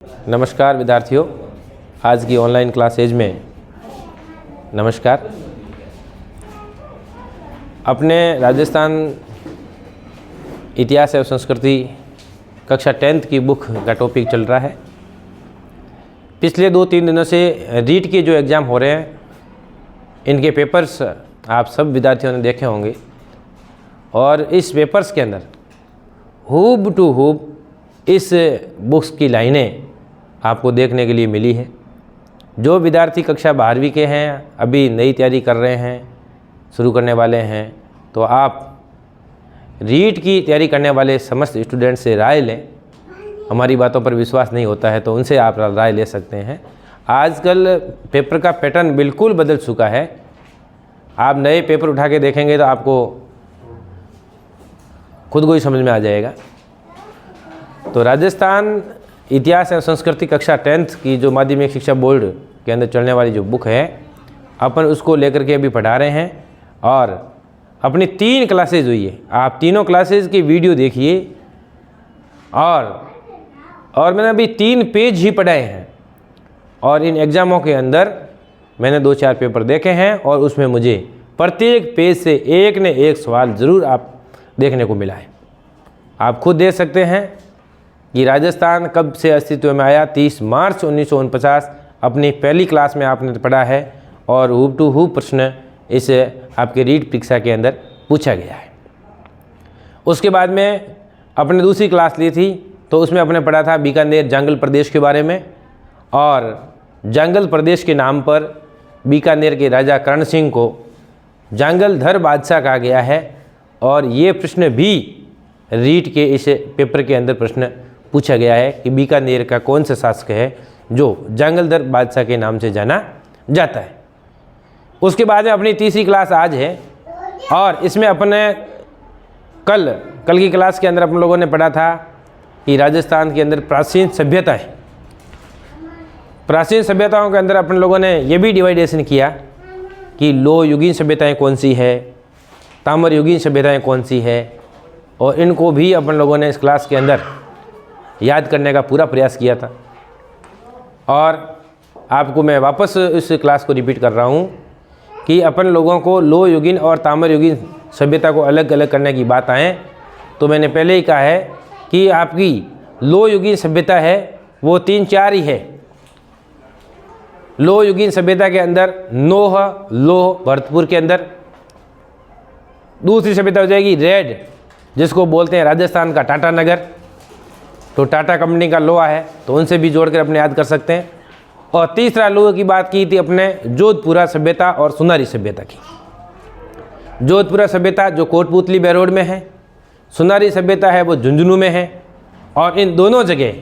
नमस्कार विद्यार्थियों, आज की ऑनलाइन क्लासेज में नमस्कार। अपने राजस्थान इतिहास एवं संस्कृति कक्षा 10th की बुक का टॉपिक चल रहा है। पिछले 2-3 दिनों से रीट के जो एग्ज़ाम हो रहे हैं, इनके पेपर्स आप सब विद्यार्थियों ने देखे होंगे और इस पेपर्स के अंदर हूब टू हूब इस बुक्स की लाइनें आपको देखने के लिए मिली है। जो विद्यार्थी कक्षा 12वीं के हैं, अभी नई तैयारी कर रहे हैं, शुरू करने वाले हैं, तो आप रीट की तैयारी करने वाले समस्त स्टूडेंट से राय लें। हमारी बातों पर विश्वास नहीं होता है तो उनसे आप राय ले सकते हैं। आजकल पेपर का पैटर्न बिल्कुल बदल चुका है। आप नए पेपर उठा के देखेंगे तो आपको खुद को ही समझ में आ जाएगा। तो राजस्थान इतिहास एवं संस्कृति कक्षा 10th की जो माध्यमिक शिक्षा बोर्ड के अंदर चलने वाली जो बुक है, अपन उसको लेकर के अभी पढ़ा रहे हैं और अपनी 3 क्लासेज हुई है। आप तीनों क्लासेज की वीडियो देखिए और मैंने अभी 3 पेज ही पढ़ाए हैं और इन एग्ज़ामों के अंदर मैंने 2-4 पेपर देखे हैं और उसमें मुझे प्रत्येक पेज से एक न एक सवाल ज़रूर आप देखने को मिला है। आप खुद देख सकते हैं कि राजस्थान कब से अस्तित्व में आया। 30 मार्च 1949 अपनी पहली क्लास में आपने पढ़ा है और हूब टू हूब प्रश्न इस आपके रीट परीक्षा के अंदर पूछा गया है। उसके बाद में अपने दूसरी क्लास ली थी तो उसमें अपने पढ़ा था बीकानेर जांगल प्रदेश के बारे में और जांगल प्रदेश के नाम पर बीकानेर के राजा करण सिंह को जांगलधर बादशाह कहा गया है और ये प्रश्न भी रीट के इस पेपर के अंदर प्रश्न पूछा गया है कि बीकानेर का कौन सा शासक है जो जांगलधर बादशाह के नाम से जाना जाता है। उसके बाद में अपनी तीसरी क्लास आज है और इसमें अपने कल की क्लास के अंदर अपन लोगों ने पढ़ा था कि राजस्थान के अंदर प्राचीन सभ्यताओं के अंदर अपन लोगों ने ये भी डिवाइडेशन किया कि लोह युगीन सभ्यताएँ कौन सी है, ताम्र युगीन सभ्यताएँ कौन सी है, और इनको भी अपन लोगों ने इस क्लास के अंदर याद करने का पूरा प्रयास किया था। और आपको मैं वापस इस क्लास को रिपीट कर रहा हूँ कि अपन लोगों को लोह युगीन और ताम्र युगीन सभ्यता को अलग अलग करने की बात आए तो मैंने पहले ही कहा है कि आपकी लोह युगीन सभ्यता है वो 3-4 ही है। लोह युगीन सभ्यता के अंदर नोह लोह भरतपुर के अंदर, दूसरी सभ्यता हो जाएगी रेड जिसको बोलते हैं राजस्थान का टाटा नगर, तो टाटा कंपनी का लोहा है तो उनसे भी जोड़कर अपने याद कर सकते हैं। और तीसरा लोहे की बात की थी अपने जोधपुरा सभ्यता और सुनारी सभ्यता की। जोधपुरा सभ्यता जो कोटपुतली बेरोड में है, सुनारी सभ्यता है वो झुंझुनू में है और इन दोनों जगह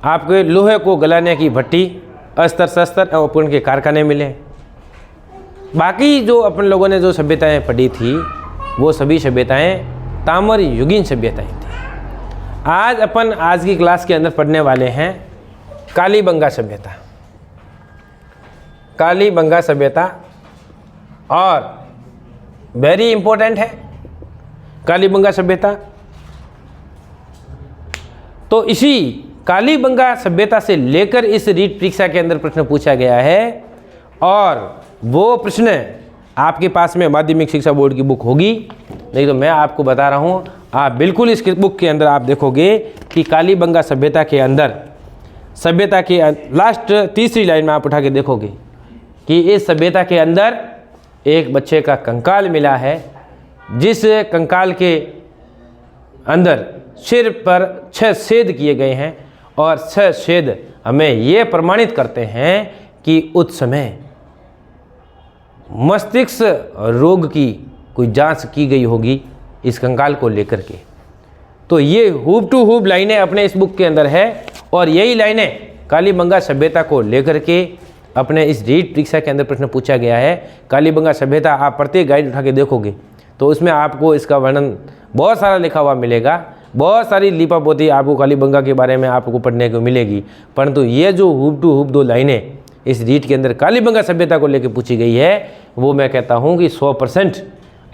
आपके लोहे को गलाने की भट्टी, अस्त्र शस्त्र और उपकरण के कारखाने मिले। बाकी जो अपन लोगों ने जो सभ्यताएँ पढ़ी थी वो सभी सभ्यताएँ ताम्र युगीन सभ्यताएँ थी। आज की क्लास के अंदर पढ़ने वाले हैं कालीबंगा सभ्यता। कालीबंगा सभ्यता और वेरी इंपॉर्टेंट है कालीबंगा सभ्यता। तो इसी कालीबंगा सभ्यता से लेकर इस रीट परीक्षा के अंदर प्रश्न पूछा गया है और वो प्रश्न आपके पास में माध्यमिक शिक्षा बोर्ड की बुक होगी। नहीं तो मैं आपको बता रहा हूँ, आप बिल्कुल इस बुक के अंदर आप देखोगे कि कालीबंगा सभ्यता के अंदर सभ्यता के लास्ट तीसरी लाइन में आप उठा के देखोगे कि इस सभ्यता के अंदर एक बच्चे का कंकाल मिला है जिस कंकाल के अंदर सिर पर 6 छेद किए गए हैं और 6 छेद हमें ये प्रमाणित करते हैं कि उस समय मस्तिष्क रोग की कोई जांच की गई होगी इस कंकाल को लेकर के। तो ये हूब टू हूब लाइनें अपने इस बुक के अंदर है और यही लाइनें कालीबंगा सभ्यता को लेकर के अपने इस रीट परीक्षा के अंदर प्रश्न पूछा गया है। कालीबंगा सभ्यता आप प्रत्येक गाइड उठा के देखोगे तो उसमें आपको इसका वर्णन बहुत सारा लिखा हुआ मिलेगा, बहुत सारी लिपापोती आपको कालीबंगा के बारे में आपको पढ़ने को मिलेगी। परंतु ये जो हूब टू हूब 2 लाइनें इस रीट के अंदर कालीबंगा सभ्यता को लेकर पूछी गई है वो मैं कहता हूँ कि 100%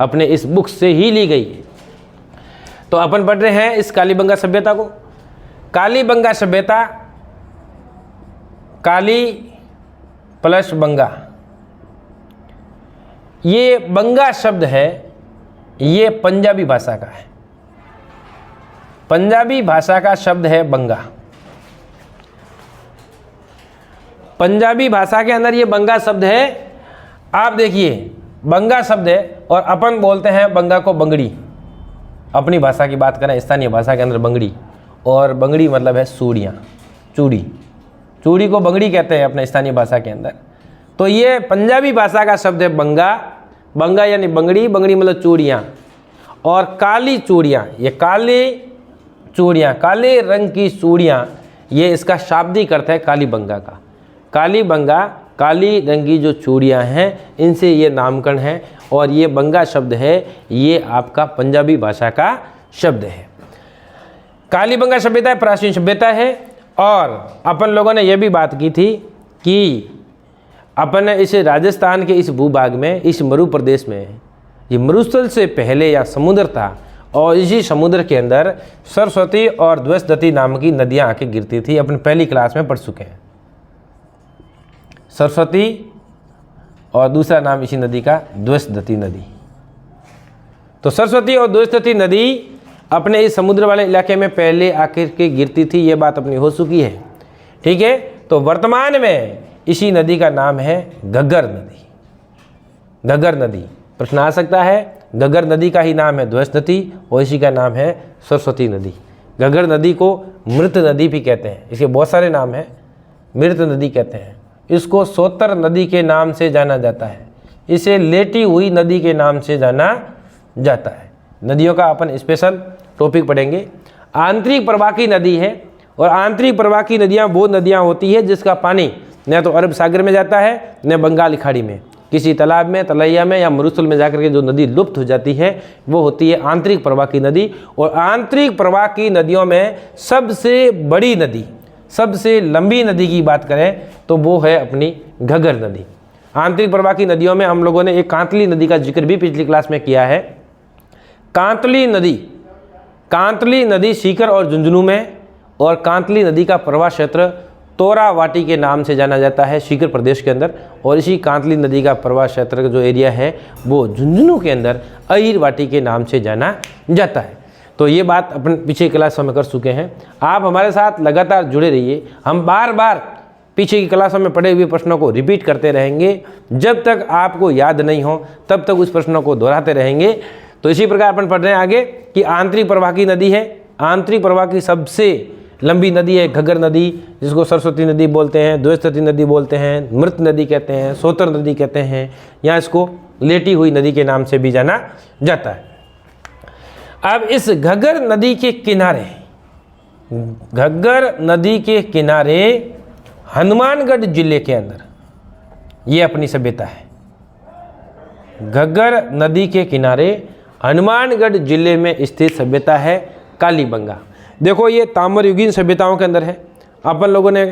अपने इस बुक से ही ली गई है। तो अपन पढ़ रहे हैं इस कालीबंगा सभ्यता को। कालीबंगा सभ्यता, काली प्लस बंगा, ये बंगा शब्द है, ये पंजाबी भाषा का है। पंजाबी भाषा का शब्द है बंगा। पंजाबी भाषा के अंदर ये बंगा शब्द है। आप देखिए, बंगा शब्द है और अपन बोलते हैं बंगा को बंगड़ी। अपनी भाषा की बात करें, स्थानीय भाषा के अंदर बंगड़ी, और बंगड़ी मतलब है चूड़ियाँ, चूड़ी, चूड़ी को बंगड़ी कहते हैं अपने स्थानीय भाषा के अंदर। तो ये पंजाबी भाषा का शब्द है बंगा। बंगा यानी बंगड़ी, बंगड़ी मतलब चूड़ियाँ, और काली चूड़ियाँ, ये काली चूड़ियाँ, काले रंग की चूड़ियाँ, ये इसका शाब्दिक अर्थ है काली बंगा का। काली बंगा, काली रंग की जो चूड़ियाँ हैं, इनसे ये नामकरण है। और ये बंगा शब्द है, ये आपका पंजाबी भाषा का शब्द है। काली बंगा सभ्यता प्राचीन सभ्यता है। और अपन लोगों ने यह भी बात की थी कि अपन इस राजस्थान के इस भूभाग में, इस मरु प्रदेश में, ये मरुस्थल से पहले या समुद्र था, और इसी समुद्र के अंदर सरस्वती और द्वैतदती नाम की नदियाँ आके गिरती थी। अपन पहली क्लास में पढ़ चुके हैं। सरस्वती और दूसरा नाम इसी नदी का द्वैतदती नदी। तो सरस्वती और द्वैतदती नदी अपने इस समुद्र वाले इलाके में पहले आकर के गिरती थी, ये बात अपनी हो चुकी है। ठीक है, तो वर्तमान में इसी नदी का नाम है घग्गर नदी। घग्गर नदी, प्रश्न आ सकता है, घग्गर नदी का ही नाम है द्वैतदती और इसी का नाम है सरस्वती नदी। घग्गर नदी को मृत नदी भी कहते हैं, इसके बहुत सारे नाम हैं। मृत नदी कहते हैं इसको, सोतर नदी के नाम से जाना जाता है, इसे लेटी हुई नदी के नाम से जाना जाता है। नदियों का अपन स्पेशल टॉपिक पढ़ेंगे। आंतरिक प्रवाह की नदी है, और आंतरिक प्रवाह की नदियाँ वो नदियाँ होती है जिसका पानी न तो अरब सागर में जाता है, न बंगाल खाड़ी में, किसी तालाब में, तलैया में या मरुस्थल में जाकर के जो नदी लुप्त हो जाती है वो होती है आंतरिक प्रवाह की नदी। और आंतरिक प्रवाह की नदियों में सबसे बड़ी नदी, सबसे लंबी नदी की बात करें तो वो है अपनी घग्गर नदी। आंतरिक प्रवाह की नदियों में हम लोगों ने एक कांतली नदी का जिक्र भी पिछली क्लास में किया है। कांतली नदी, कांतली नदी सीकर और झुंझुनू में, और कांतली नदी का प्रवाह क्षेत्र तोरावाटी के नाम से जाना जाता है सीकर प्रदेश के अंदर। और इसी कांतली नदी का प्रवाह क्षेत्र का जो एरिया है वो झुंझुनू के अंदर अहिरवाटी के नाम से जाना जाता है। तो ये बात अपन पीछे क्लासों में कर चुके हैं। आप हमारे साथ लगातार जुड़े रहिए, हम बार बार पीछे की क्लासों में पढ़े हुए प्रश्नों को रिपीट करते रहेंगे। जब तक आपको याद नहीं हो तब तक उस प्रश्नों को दोहराते रहेंगे। तो इसी प्रकार अपन पढ़ रहे हैं आगे कि आंतरिक प्रवाह की नदी है। आंतरिक प्रवाह की सबसे लंबी नदी है घग्गर नदी, जिसको सरस्वती नदी बोलते हैं, द्वैतदती नदी बोलते हैं, मृत नदी कहते हैं, सोतर नदी कहते हैं, या इसको लेटी हुई नदी के नाम से भी जाना जाता है। अब इस घग्गर नदी के किनारे, घग्गर नदी के किनारे हनुमानगढ़ जिले के अंदर ये अपनी सभ्यता है। घग्गर नदी के किनारे हनुमानगढ़ जिले में स्थित सभ्यता है कालीबंगा। देखो ये ताम्रयुगीन सभ्यताओं के अंदर है। अपन लोगों ने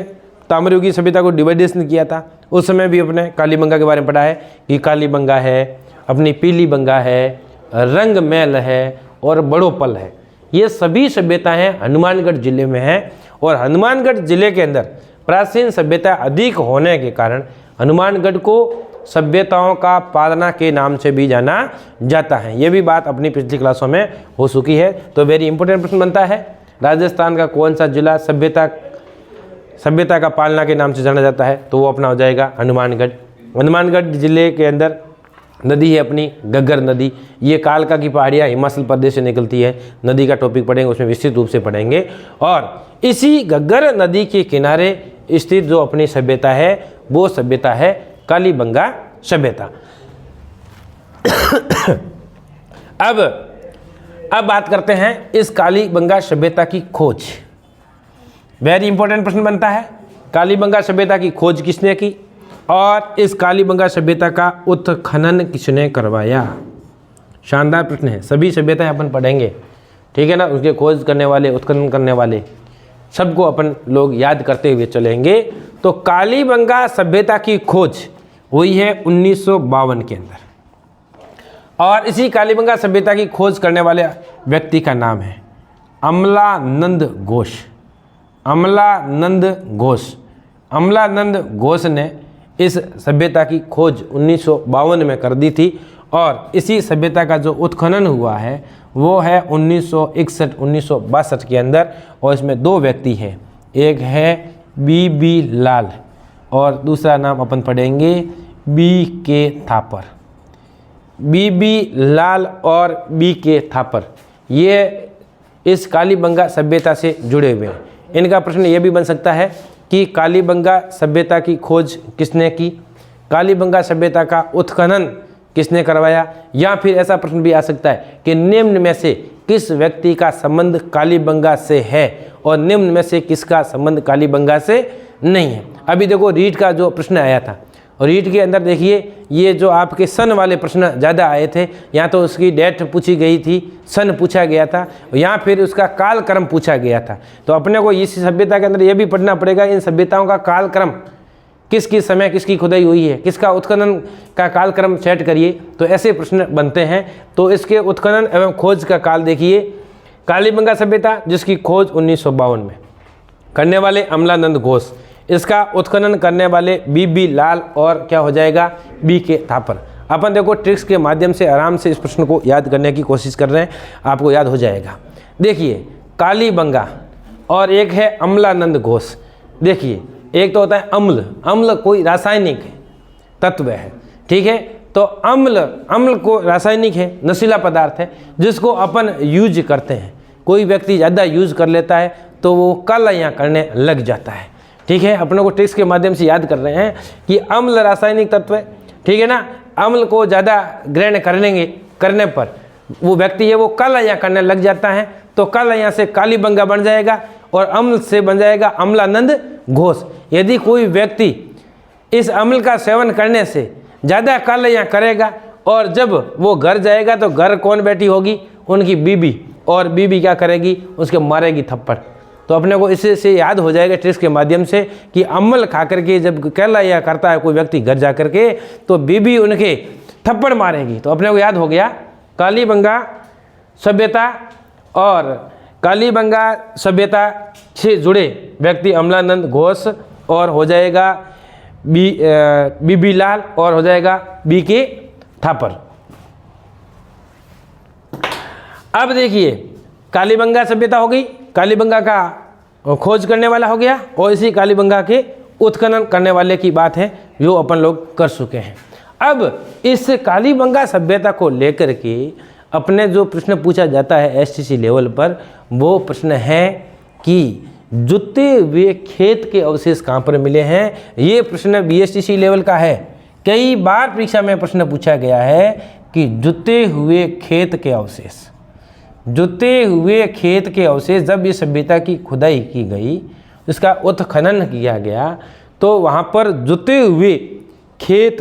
ताम्रयुगीन सभ्यता को डिवाइडेशन किया था, उस समय भी अपने कालीबंगा के बारे में पढ़ा है कि कालीबंगा है, अपनी पीली बंगा है, रंग मैल है और बड़ो पल है। ये सभी सभ्यताएं हनुमानगढ़ जिले में हैं। और हनुमानगढ़ जिले के अंदर प्राचीन सभ्यता अधिक होने के कारण हनुमानगढ़ को सभ्यताओं का पालना के नाम से भी जाना जाता है। ये भी बात अपनी पिछली क्लासों में हो चुकी है। तो वेरी इंपॉर्टेंट प्रश्न बनता है, राजस्थान का कौन सा जिला सभ्यता का पालना के नाम से जाना जाता है? तो वो अपना हो जाएगा हनुमानगढ़। हनुमानगढ़ जिले के अंदर नदी है अपनी घग्गर नदी। ये कालका की पहाड़ियाँ हिमाचल प्रदेश से निकलती है। नदी का टॉपिक पढ़ेंगे, उसमें विस्तृत रूप से पढ़ेंगे। और इसी घग्गर नदी के किनारे स्थित जो अपनी सभ्यता है वो सभ्यता है कालीबंगा सभ्यता। अब बात करते हैं इस कालीबंगा सभ्यता की खोज। वेरी इंपॉर्टेंट प्रश्न बनता है, कालीबंगा सभ्यता की खोज किसने की और इस कालीबंगा सभ्यता का उत्खनन किसने करवाया? शानदार प्रश्न है। सभी सभ्यताएं अपन पढ़ेंगे, ठीक है ना। उसके खोज करने वाले, उत्खनन करने वाले सबको अपन लोग याद करते हुए चलेंगे। तो कालीबंगा सभ्यता की खोज हुई है 1952 के अंदर। और इसी कालीबंगा सभ्यता की खोज करने वाले व्यक्ति का नाम है अमलानंद घोष। अमलानंद घोष। अमलानंद घोष ने इस सभ्यता की खोज 1952 में कर दी थी और इसी सभ्यता का जो उत्खनन हुआ है वो है 1961-1962 के अंदर। और इसमें दो व्यक्ति हैं, एक है बी लाल और दूसरा नाम अपन पढ़ेंगे B.K. थापर। बी लाल और B.K. थापर ये इस कालीबंगा सभ्यता से जुड़े हुए हैं। इनका प्रश्न ये भी बन सकता है कि कालीबंगा सभ्यता की खोज किसने की, कालीबंगा सभ्यता का उत्खनन किसने करवाया, या फिर ऐसा प्रश्न भी आ सकता है कि निम्न में से किस व्यक्ति का संबंध कालीबंगा से है और निम्न में से किसका संबंध कालीबंगा से नहीं है। अभी देखो रीट का जो प्रश्न आया था और रीट के अंदर देखिए ये जो आपके सन वाले प्रश्न ज़्यादा आए थे, यहाँ तो उसकी डेट पूछी गई थी, सन पूछा गया था, यहाँ फिर उसका कालक्रम पूछा गया था। तो अपने को इस सभ्यता के अंदर ये भी पढ़ना पड़ेगा इन सभ्यताओं का कालक्रम, किस किस समय किसकी खुदाई हुई है, किसका उत्खनन का कालक्रम सेट करिए, तो ऐसे प्रश्न बनते हैं। तो इसके उत्खनन एवं खोज का काल देखिए, कालीबंगा सभ्यता जिसकी खोज 1952 में करने वाले अमलानंद घोष, इसका उत्खनन करने वाले बी लाल और क्या हो जाएगा B.K. थापर। अपन देखो ट्रिक्स के माध्यम से आराम से इस प्रश्न को याद करने की कोशिश कर रहे हैं, आपको याद हो जाएगा। देखिए कालीबंगा और एक है अमलानंद घोष। देखिए एक तो होता है अम्ल, अम्ल कोई रासायनिक तत्व है, ठीक है। तो अम्ल को रासायनिक है, नशीला पदार्थ है जिसको अपन यूज करते हैं। कोई व्यक्ति ज़्यादा यूज कर लेता है तो वो कालाइयाँ करने लग जाता है, ठीक है। अपनों को ट्रिक्स के माध्यम से याद कर रहे हैं कि अम्ल रासायनिक तत्व है, ठीक है ना। अम्ल को ज़्यादा ग्रहण करने पर वो व्यक्ति है वो कालाइयाँ करने लग जाता है, तो कालाइयाँ से कालीबंगा बन जाएगा और अम्ल से बन जाएगा अमलानंद घोष। यदि कोई व्यक्ति इस अम्ल का सेवन करने से ज़्यादा कालाइयाँ करेगा और जब वो घर जाएगा तो घर कौन बैठी होगी, उनकी बीबी, और बीबी क्या करेगी, उसके मारेगी थप्पड़। तो अपने को इससे से याद हो जाएगा ट्रिक्स के माध्यम से कि अम्ल खा करके जब कालाइयाँ करता है कोई व्यक्ति घर जा करके तो बीबी उनके थप्पड़ मारेगी। तो अपने को याद हो गया कालीबंगा सभ्यता और कालीबंगा सभ्यता से जुड़े व्यक्ति अमलानंद घोष और हो जाएगा बी लाल और हो जाएगा B.K. थापर। अब देखिए कालीबंगा सभ्यता हो गई, कालीबंगा का खोज करने वाला हो गया और इसी कालीबंगा के उत्खनन करने वाले की बात है जो अपन लोग कर चुके हैं। अब इस कालीबंगा सभ्यता को लेकर के अपने जो प्रश्न पूछा जाता है STC लेवल पर, वो प्रश्न है कि जुते हुए खेत के अवशेष कहाँ पर मिले हैं। ये प्रश्न BSTC लेवल का है। कई बार परीक्षा में प्रश्न पूछा गया है कि जुते हुए खेत के अवशेष, जुते हुए खेत के अवशेष जब ये सभ्यता की खुदाई की गई, इसका उत्खनन किया गया, तो वहाँ पर जुते हुए खेत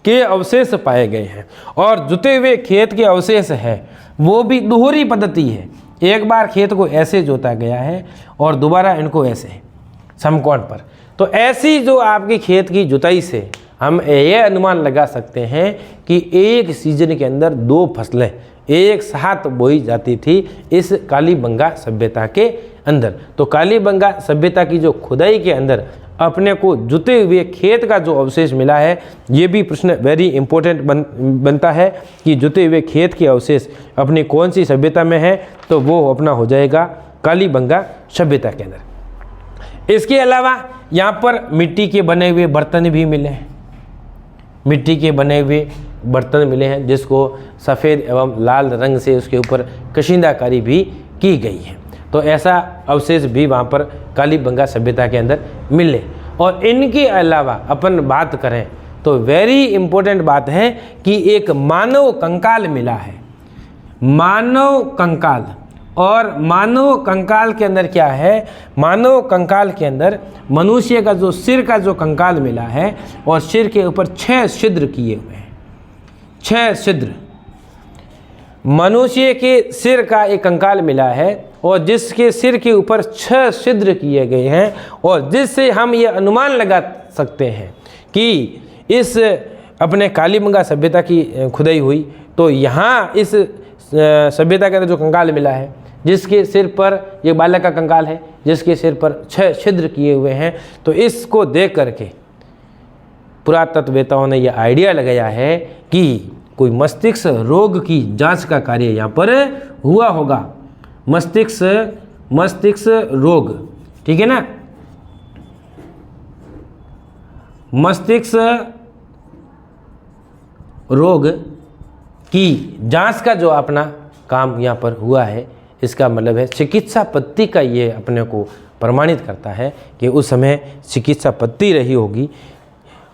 के अवशेष पाए गए हैं। और जुते हुए खेत के अवशेष है वो भी दोहरी पद्धति है, एक बार खेत को ऐसे जोता गया है और दोबारा इनको ऐसे समकोण पर। तो ऐसी जो आपकी खेत की जुताई से हम ये अनुमान लगा सकते हैं कि एक सीजन के अंदर 2 फसलें एक साथ बोई जाती थी इस कालीबंगा सभ्यता के अंदर। तो कालीबंगा सभ्यता की जो खुदाई के अंदर अपने को जुते हुए खेत का जो अवशेष मिला है, ये भी प्रश्न वेरी इंपॉर्टेंट बनता है कि जुते हुए खेत के अवशेष अपनी कौन सी सभ्यता में है, तो वो अपना हो जाएगा कालीबंगा सभ्यता के अंदर। इसके अलावा यहाँ पर मिट्टी के बने हुए बर्तन भी मिले हैं, मिट्टी के बने हुए बर्तन मिले हैं जिसको सफ़ेद एवं लाल रंग से उसके ऊपर कशिंदाकारी भी की गई है। तो ऐसा अवशेष भी वहाँ पर कालीबंगा सभ्यता के अंदर मिले। और इनके अलावा अपन बात करें तो वेरी इम्पोर्टेंट बात है कि एक मानव कंकाल मिला है, मानव कंकाल। और मानव कंकाल के अंदर क्या है, मानव कंकाल के अंदर मनुष्य का जो सिर का जो कंकाल मिला है और सिर के ऊपर 6 छिद्र किए हुए हैं, 6 छिद्र। मनुष्य के सिर का एक कंकाल मिला है और जिसके सिर के ऊपर 6 छिद्र किए गए हैं और जिससे हम ये अनुमान लगा सकते हैं कि इस अपने कालीबंगा सभ्यता की खुदाई हुई। तो यहाँ इस सभ्यता के अंदर जो कंकाल मिला है जिसके सिर पर ये बालक का कंकाल है, जिसके सिर पर 6 छिद्र किए हुए हैं। तो इसको देख करके पुरातत्ववेताओं ने यह आइडिया लगाया है कि कोई मस्तिष्क रोग की जांच का कार्य यहाँ पर हुआ होगा। मस्तिष्क रोग, ठीक है ना, मस्तिष्क रोग की जांच का जो अपना काम यहाँ पर हुआ है, इसका मतलब है चिकित्सा पद्धति का ये अपने को प्रमाणित करता है कि उस समय चिकित्सा पद्धति रही होगी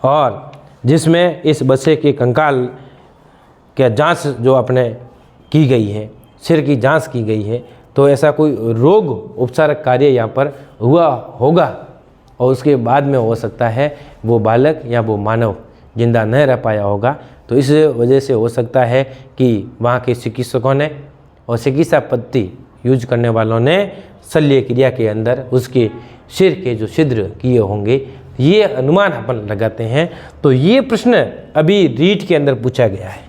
और जिसमें इस बच्चे के कंकाल के जांच जो अपने की गई है, सिर की जांच की गई है, तो ऐसा कोई रोग उपचारक कार्य यहाँ पर हुआ होगा और उसके बाद में हो सकता है वो बालक या वो मानव जिंदा न रह पाया होगा। तो इस वजह से हो सकता है कि वहाँ के चिकित्सकों ने और चिकित्सा पद्धति यूज करने वालों ने शल्य क्रिया के अंदर उसके सिर के जो छिद्र किए होंगे, ये अनुमान अपन लगाते हैं। तो ये प्रश्न अभी रीट के अंदर पूछा गया है।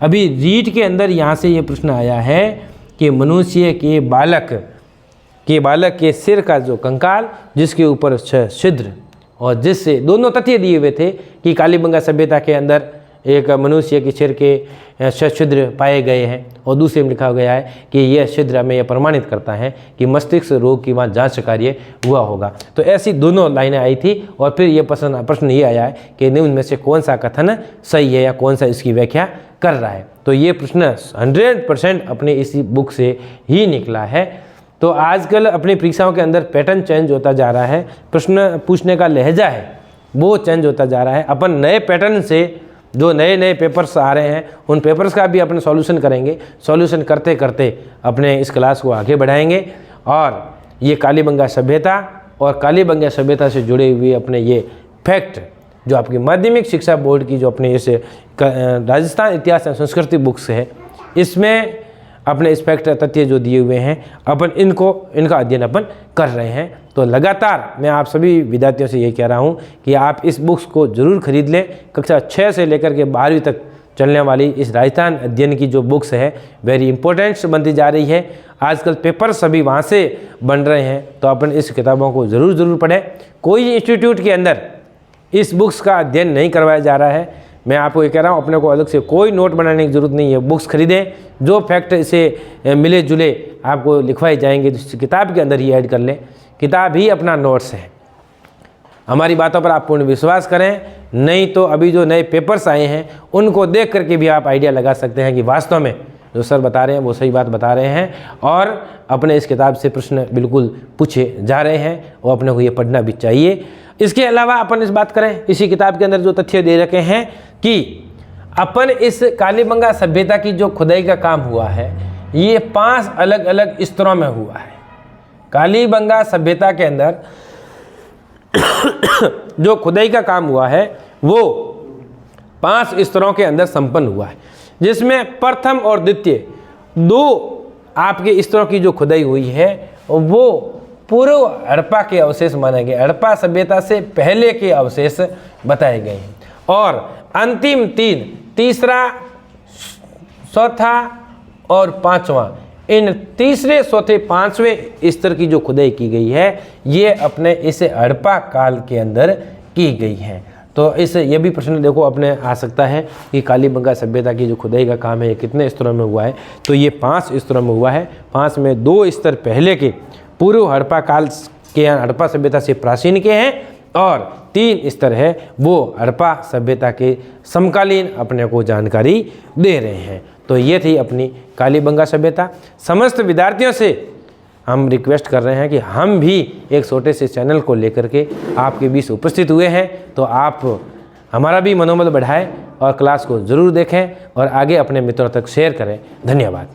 अभी रीट के अंदर यहाँ से ये प्रश्न आया है कि मनुष्य के बालक के सिर का जो कंकाल जिसके ऊपर 6 छिद्र और जिससे दोनों तथ्य दिए हुए थे कि कालीबंगा सभ्यता के अंदर एक मनुष्य के सिर के 6 छिद्र पाए गए हैं और दूसरे में लिखा गया है कि यह छिद्र हमें यह प्रमाणित करता है कि मस्तिष्क रोग की वहाँ जांच कार्य हुआ होगा। तो ऐसी दोनों लाइनें आई थी और फिर ये प्रश्न ये आया है कि निम्न में से कौन सा कथन सही है या कौन सा इसकी व्याख्या कर रहा है। तो ये प्रश्न 100% अपने इसी बुक से ही निकला है। तो आजकल अपनी परीक्षाओं के अंदर पैटर्न चेंज होता जा रहा है, प्रश्न पूछने का लहजा है वो चेंज होता जा रहा है। अपन नए पैटर्न से जो नए पेपर्स आ रहे हैं उन पेपर्स का भी अपने सॉल्यूशन करेंगे। सॉल्यूशन करते करते अपने इस क्लास को आगे बढ़ाएंगे और ये कालीबंगा सभ्यता और कालीबंगा सभ्यता से जुड़े हुए अपने ये फैक्ट जो आपकी माध्यमिक शिक्षा बोर्ड की जो अपने इस राजस्थान इतिहास एवं संस्कृति बुक्स है, इसमें अपने इस फैक्ट तथ्य जो दिए हुए हैं अपन इनका अध्ययन अपन कर रहे हैं। तो लगातार मैं आप सभी विद्यार्थियों से ये कह रहा हूँ कि आप इस बुक्स को ज़रूर खरीद लें। कक्षा 6 से लेकर के 12वीं तक चलने वाली इस राजस्थान अध्ययन की जो बुक्स है वेरी इंपॉर्टेंट बनती जा रही है। आजकल पेपर सभी वहाँ से बन रहे हैं, तो अपन इस किताबों को ज़रूर पढ़ें। कोई इंस्टीट्यूट के अंदर इस बुक्स का अध्ययन नहीं करवाया जा रहा है। मैं आपको ये कह रहा हूँ अपने को अलग से कोई नोट बनाने की ज़रूरत नहीं है। बुक्स खरीदें, जो फैक्ट इसे मिले जुले आपको लिखवाए जाएंगे तो किताब के अंदर ही ऐड कर लें। किताब ही अपना नोट्स है। हमारी बातों पर आप पूर्ण विश्वास करें, नहीं तो अभी जो नए पेपर्स आए हैं उनको देख करके भी आप आइडिया लगा सकते हैं कि वास्तव में जो सर बता रहे हैं वो सही बात बता रहे हैं और अपने इस किताब से प्रश्न बिल्कुल पूछे जा रहे हैं और अपने को ये पढ़ना भी चाहिए। इसके अलावा अपन इस बात करें, इसी किताब के अंदर जो तथ्य दे रखे हैं कि अपन इस कालीबंगा सभ्यता की जो खुदाई का काम हुआ है ये 5 अलग अलग स्तरों में हुआ है। कालीबंगा सभ्यता के अंदर जो खुदाई का काम हुआ है वो 5 स्तरों के अंदर संपन्न हुआ है, जिसमें प्रथम और द्वितीय 2 आपके स्तरों की जो खुदाई हुई है वो पूर्व हड़प्पा के अवशेष माने गए, हड़प्पा सभ्यता से पहले के अवशेष बताए गए हैं। और अंतिम 3, तीसरा, चौथा और 5वां, इन तीसरे, चौथे, 5वें स्तर की जो खुदाई की गई है ये अपने इस हड़प्पा काल के अंदर की गई है। तो ये भी प्रश्न देखो अपने आ सकता है कि कालीबंगा सभ्यता की जो खुदाई का काम है ये कितने स्तरों में हुआ है। तो ये 5 स्तरों में हुआ है। 5 में 2 स्तर पहले के पूर्व हड़प्पा काल के हड़प्पा सभ्यता से प्राचीन के हैं और 3 स्तर है वो हड़प्पा सभ्यता के समकालीन अपने को जानकारी दे रहे हैं। तो ये थी अपनी कालीबंगा सभ्यता। समस्त विद्यार्थियों से हम रिक्वेस्ट कर रहे हैं कि हम भी एक छोटे से चैनल को लेकर के आपके बीच उपस्थित हुए हैं, तो आप हमारा भी मनोबल बढ़ाएं और क्लास को ज़रूर देखें और आगे अपने मित्रों तक शेयर करें। धन्यवाद।